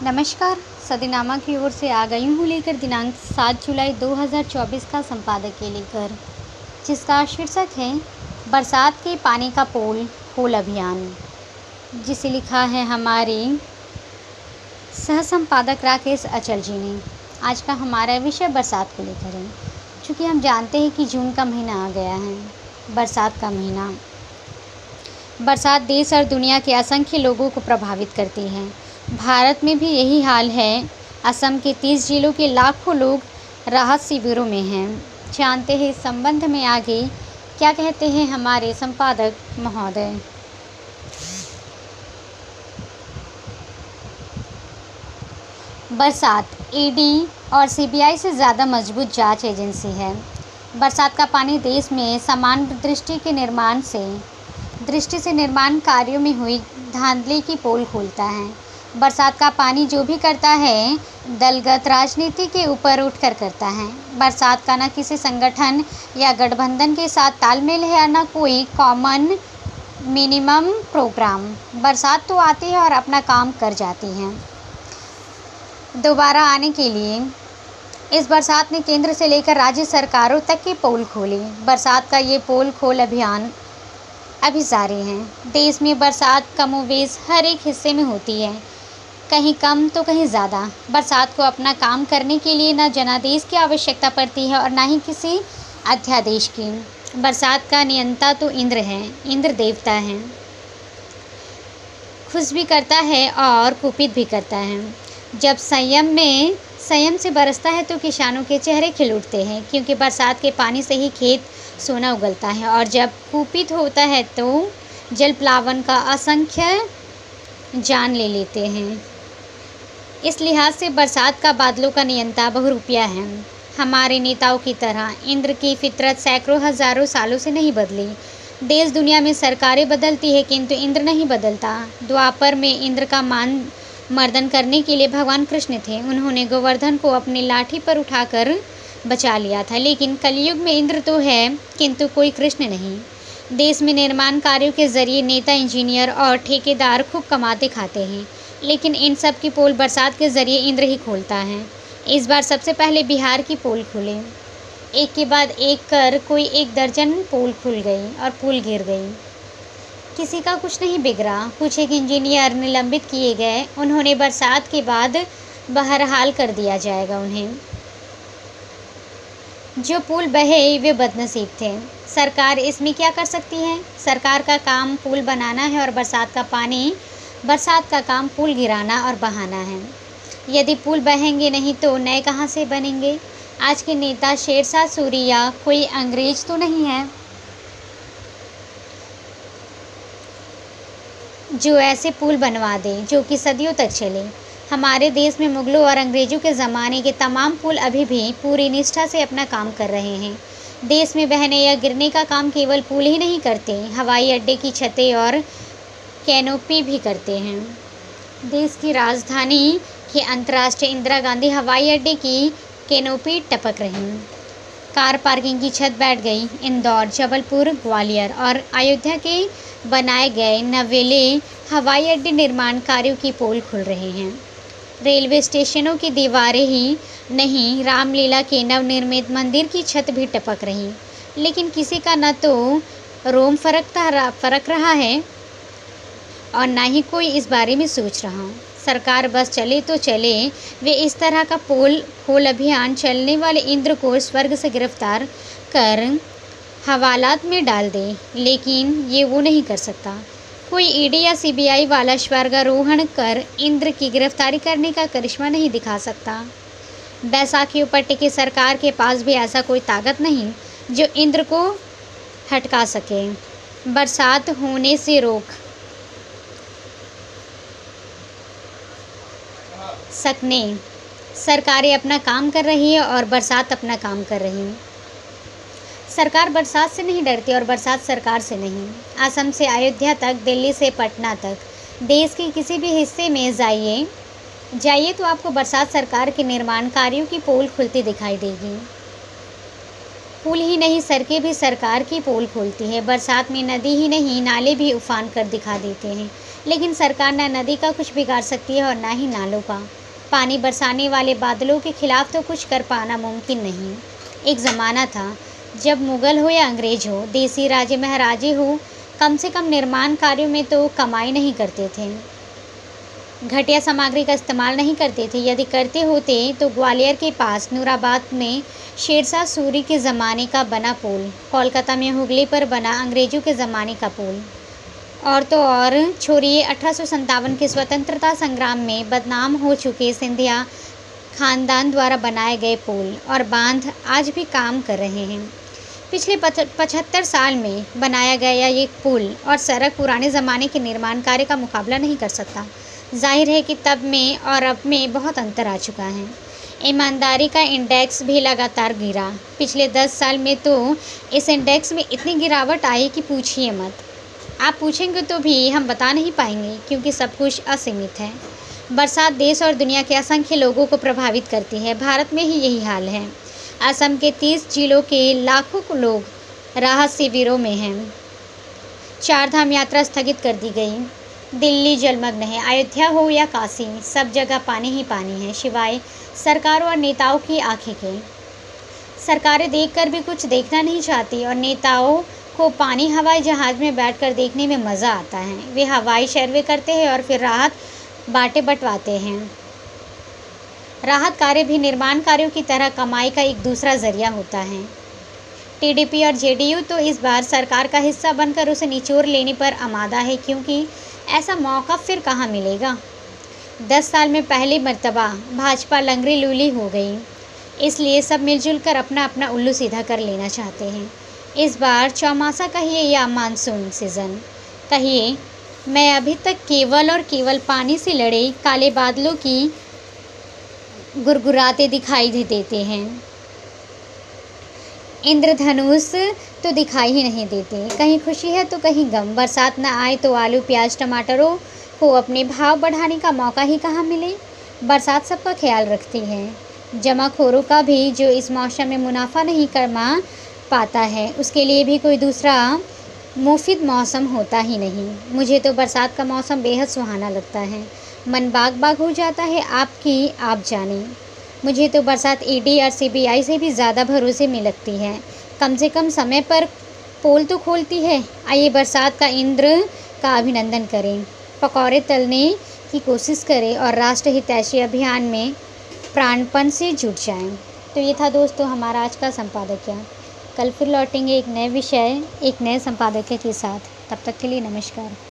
नमस्कार। सदीनामा की ओर से आ गई हूँ लेकर दिनांक 7 जुलाई 2024 का संपादकीय लेकर, जिसका शीर्षक है बरसात के पानी का पोल खोल अभियान, जिसे लिखा है हमारे सह संपादक राकेश अचल जी ने। आज का हमारा विषय बरसात को लेकर है। चूँकि हम जानते हैं कि जून का महीना आ गया है, बरसात का महीना। बरसात देश और दुनिया के असंख्य लोगों को प्रभावित करती है। भारत में भी यही हाल है। असम के 30 जिलों के लाखों लोग राहत शिविरों में हैं। जानते हैं इस संबंध में आगे क्या कहते हैं हमारे संपादक महोदय। बरसात ईडी और सीबीआई से ज़्यादा मजबूत जांच एजेंसी है। बरसात का पानी देश में समान दृष्टि से निर्माण कार्यों में हुई धांधली की पोल खोलता है। बरसात का पानी जो भी करता है, दलगत राजनीति के ऊपर उठकर करता है। बरसात का न किसी संगठन या गठबंधन के साथ तालमेल है और न कोई कॉमन मिनिमम प्रोग्राम। बरसात तो आती है और अपना काम कर जाती है। दोबारा आने के लिए इस बरसात ने केंद्र से लेकर राज्य सरकारों तक की पोल खोली। बरसात का ये पोल खोल अभियान अभी जारी है। देश में बरसात कमोवेश हर एक हिस्से में होती है, कहीं कम तो कहीं ज़्यादा। बरसात को अपना काम करने के लिए न जनादेश की आवश्यकता पड़ती है और न ही किसी अध्यादेश की। बरसात का नियंता तो इंद्र है, इंद्र देवता है। खुश भी करता है और कुपित भी करता है। जब संयम से बरसता है तो किसानों के चेहरे खिल उठते हैं, क्योंकि बरसात के पानी से ही खेत सोना उगलता है। और जब कुपित होता है तो जल प्लावन का असंख्य जान ले लेते हैं। इस लिहाज से बरसात का बादलों का नियंता बहुरूपिया है। हमारे नेताओं की तरह इंद्र की फितरत सैकड़ों हजारों सालों से नहीं बदली। देश दुनिया में सरकारें बदलती है, किंतु इंद्र नहीं बदलता। द्वापर में इंद्र का मान मर्दन करने के लिए भगवान कृष्ण थे। उन्होंने गोवर्धन को अपनी लाठी पर उठाकर बचा लिया था। लेकिन कलयुग में इंद्र तो है, किंतु कोई कृष्ण नहीं। देश में निर्माण कार्यों के जरिए नेता, इंजीनियर और ठेकेदार खूब कमाते खाते हैं, लेकिन इन सब की पोल बरसात के जरिए इंद्र ही खोलता है। इस बार सबसे पहले बिहार की पोल खुले। एक के बाद एक कर कोई 1 दर्जन पोल खुल गई और पुल गिर गई। किसी का कुछ नहीं बिगड़ा। कुछ एक इंजीनियर निलंबित किए गए। उन्होंने बरसात के बाद बहरहाल कर दिया जाएगा उन्हें। जो पुल बहे वे बदनसीब थे। सरकार इसमें क्या कर सकती है? सरकार का काम पुल बनाना है और बरसात का काम पुल गिराना और बहाना है। यदि पुल बहेंगे नहीं तो नए कहाँ से बनेंगे? आज के नेता शेरशाह सूरी या कोई अंग्रेज तो नहीं है जो ऐसे पुल बनवा दे जो कि सदियों तक चले। हमारे देश में मुगलों और अंग्रेजों के ज़माने के तमाम पुल अभी भी पूरी निष्ठा से अपना काम कर रहे हैं। देश में बहने या गिरने का काम केवल पुल ही नहीं करते, हवाई अड्डे की छतें और कैनोपी भी करते हैं। देश की राजधानी के अंतर्राष्ट्रीय इंदिरा गांधी हवाई अड्डे की कैनोपी टपक रही। कार पार्किंग की छत बैठ गई। इंदौर, जबलपुर, ग्वालियर और अयोध्या के बनाए गए नवेले हवाई अड्डे निर्माण कार्यों की पोल खुल रहे हैं। रेलवे स्टेशनों की दीवारें ही नहीं, रामलीला के नवनिर्मित मंदिर की छत भी टपक रही। लेकिन किसी का न तो रोम फरक रहा है और न ही कोई इस बारे में सोच रहा। सरकार बस चले तो चले। वे इस तरह का पोल खोल अभियान चलने वाले इंद्र को स्वर्ग से गिरफ्तार कर हवालात में डाल दे, लेकिन ये वो नहीं कर सकता। कोई ईडी या सीबीआई वाला स्वर्गारोहण कर इंद्र की गिरफ्तारी करने का करिश्मा नहीं दिखा सकता। बैसाखियों पर टिके सरकार के पास भी ऐसा कोई ताकत नहीं जो इंद्र को हटका सके। बरसात होने से रोक सकने सरकारें अपना काम कर रही है और बरसात अपना काम कर रही है। सरकार बरसात से नहीं डरती और बरसात सरकार से नहीं। असम से अयोध्या तक, दिल्ली से पटना तक, देश के किसी भी हिस्से में जाइए तो आपको बरसात सरकार के निर्माण कार्यों की पोल खुलती दिखाई देगी। पुल ही नहीं, सड़कें भी सरकार की पोल खोलती है। बरसात में नदी ही नहीं, नाले भी उफान कर दिखा देते हैं। लेकिन सरकार न नदी का कुछ बिगाड़ सकती है और ना ही नालों का। पानी बरसाने वाले बादलों के खिलाफ तो कुछ कर पाना मुमकिन नहीं। एक ज़माना था जब मुग़ल हो या अंग्रेज हो, देसी राजे महाराजे हो, कम से कम निर्माण कार्यों में तो कमाई नहीं करते थे, घटिया सामग्री का इस्तेमाल नहीं करते थे। यदि करते होते तो ग्वालियर के पास नूराबाद में शेरशाह सूरी के ज़माने का बना पुल, कोलकाता में हुगली पर बना अंग्रेज़ों के ज़माने का पुल, और तो और छोड़िए 1857 के स्वतंत्रता संग्राम में बदनाम हो चुके सिंधिया खानदान द्वारा बनाए गए पुल और बांध आज भी काम कर रहे हैं। पिछले 75 साल में बनाया गया ये पुल और सड़क पुराने ज़माने के निर्माण कार्य का मुकाबला नहीं कर सकता। जाहिर है कि तब में और अब में बहुत अंतर आ चुका है। ईमानदारी का इंडेक्स भी लगातार गिरा। पिछले 10 साल में तो इस इंडेक्स में इतनी गिरावट आई कि पूछिए मत। आप पूछेंगे तो भी हम बता नहीं पाएंगे, क्योंकि सब कुछ असीमित है। बरसात देश और दुनिया के असंख्य लोगों को प्रभावित करती है। भारत में ही यही हाल है। असम के 30 जिलों के लाखों लोग राहत शिविरों में हैं। 4 धाम यात्रा स्थगित कर दी गई। दिल्ली जलमग्न है। अयोध्या हो या काशी, सब जगह पानी ही पानी है, सिवाय सरकारों और नेताओं की आंखें के। सरकारें देखकर भी कुछ देखना नहीं चाहती और नेताओं को पानी हवाई जहाज़ में बैठकर देखने में मज़ा आता है। वे हवाई सर्वे करते हैं और फिर राहत बांटे बंटवाते हैं। राहत कार्य भी निर्माण कार्यों की तरह कमाई का एक दूसरा जरिया होता है। टीडीपी और जेडीयू तो इस बार सरकार का हिस्सा बनकर उसे निचोड़ लेने पर आमादा है, क्योंकि ऐसा मौका फिर कहाँ मिलेगा। 10 साल में पहली मर्तबा भाजपा लंगड़ी लूली हो गई, इसलिए सब मिलजुल कर अपना अपना उल्लू सीधा कर लेना चाहते हैं। इस बार चौमासा कहिए या मानसून सीज़न कहिए, मैं अभी तक केवल और केवल पानी से लड़े काले बादलों की गुरगुराते दिखाई देते हैं। इंद्रधनुष तो दिखाई ही नहीं देते। कहीं खुशी है तो कहीं गम। बरसात न आए तो आलू प्याज टमाटरों को अपने भाव बढ़ाने का मौका ही कहाँ मिले। बरसात सबका ख्याल रखती है, जमाखोरों का भी। जो इस मौसम में मुनाफा नहीं कमा पाता है, उसके लिए भी कोई दूसरा मुफीद मौसम होता ही नहीं। मुझे तो बरसात का मौसम बेहद सुहाना लगता है। मन बाग बाग हो जाता है आपकी आप जाने। मुझे तो बरसात ईडी और सीबीआई से भी ज़्यादा भरोसे में लगती है। कम से कम समय पर पोल तो खोलती है। आइए बरसात का इंद्र का अभिनंदन करें, पकौड़े तलने की कोशिश करें और राष्ट्र हितैषी अभियान में प्राणपण से जुट जाएं। तो ये था दोस्तों हमारा आज का संपादकीय। कल फिर लौटेंगे एक नए विषय, एक नए संपादकीय के साथ। तब तक के लिए नमस्कार।